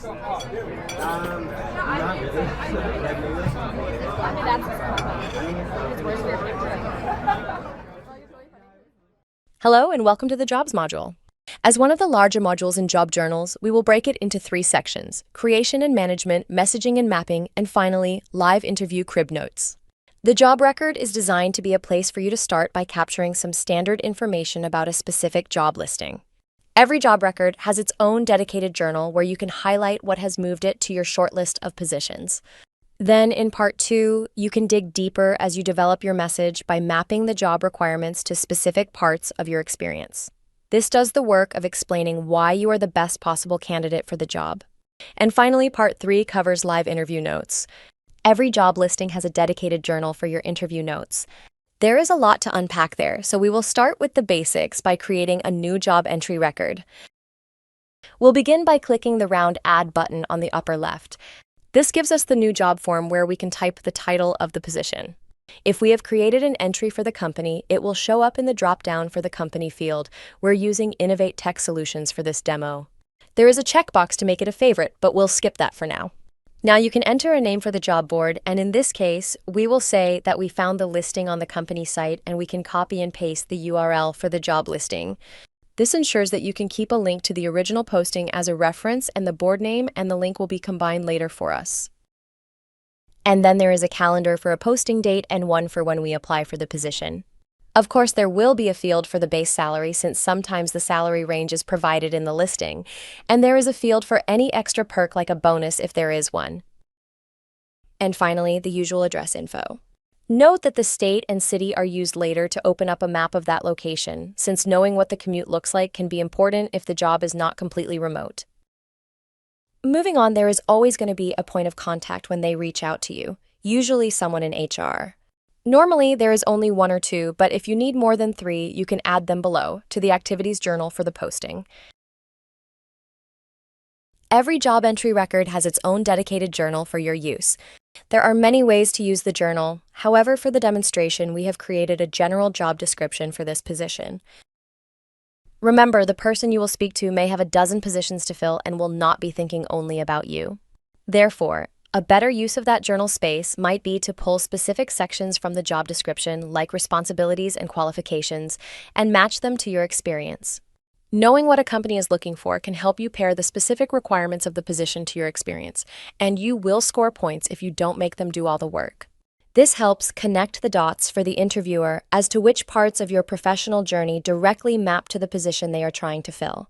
Not really. Hello and welcome to the Jobs module. As one of the larger modules in job journals, we will break it into 3 sections: creation and management, messaging and mapping, and finally, live interview crib notes. The job record is designed to be a place for you to start by capturing some standard information about a specific job listing. Every job record has its own dedicated journal where you can highlight what has moved it to your shortlist of positions. Then in part 2, you can dig deeper as you develop your message by mapping the job requirements to specific parts of your experience. This does the work of explaining why you are the best possible candidate for the job. And finally, part 3 covers live interview notes. Every job listing has a dedicated journal for your interview notes. There is a lot to unpack there, so we will start with the basics by creating a new job entry record. We'll begin by clicking the round Add button on the upper left. This gives us the new job form where we can type the title of the position. If we have created an entry for the company, it will show up in the drop-down for the company field. We're using Innovate Tech Solutions for this demo. There is a checkbox to make it a favorite, but we'll skip that for now. Now you can enter a name for the job board, and in this case, we will say that we found the listing on the company site and we can copy and paste the URL for the job listing. This ensures that you can keep a link to the original posting as a reference, and the board name and the link will be combined later for us. And then there is a calendar for a posting date and one for when we apply for the position. Of course, there will be a field for the base salary since sometimes the salary range is provided in the listing, and there is a field for any extra perk like a bonus if there is one. And finally, the usual address info. Note that the state and city are used later to open up a map of that location, since knowing what the commute looks like can be important if the job is not completely remote. Moving on, there is always going to be a point of contact when they reach out to you, usually someone in HR. Normally, there is only 1 or 2, but if you need more than 3, you can add them below to the activities journal for the posting. Every job entry record has its own dedicated journal for your use. There are many ways to use the journal. However, for the demonstration, we have created a general job description for this position. Remember, the person you will speak to may have a dozen positions to fill and will not be thinking only about you. Therefore, a better use of that journal space might be to pull specific sections from the job description, like responsibilities and qualifications, and match them to your experience. Knowing what a company is looking for can help you pair the specific requirements of the position to your experience, and you will score points if you don't make them do all the work. This helps connect the dots for the interviewer as to which parts of your professional journey directly map to the position they are trying to fill.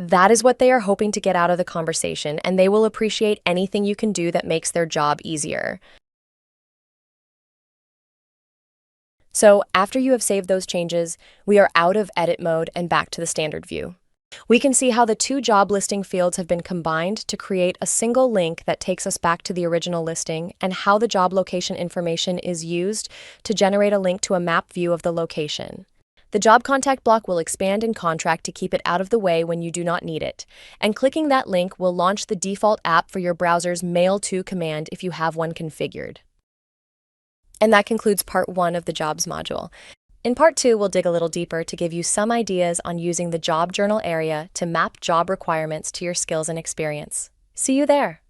That is what they are hoping to get out of the conversation, and they will appreciate anything you can do that makes their job easier. So, after you have saved those changes, we are out of edit mode and back to the standard view. We can see how the 2 job listing fields have been combined to create a single link that takes us back to the original listing, and how the job location information is used to generate a link to a map view of the location. The job contact block will expand and contract to keep it out of the way when you do not need it, and clicking that link will launch the default app for your browser's Mail To command if you have one configured. And that concludes part 1 of the Jobs module. In part 2, we'll dig a little deeper to give you some ideas on using the job journal area to map job requirements to your skills and experience. See you there!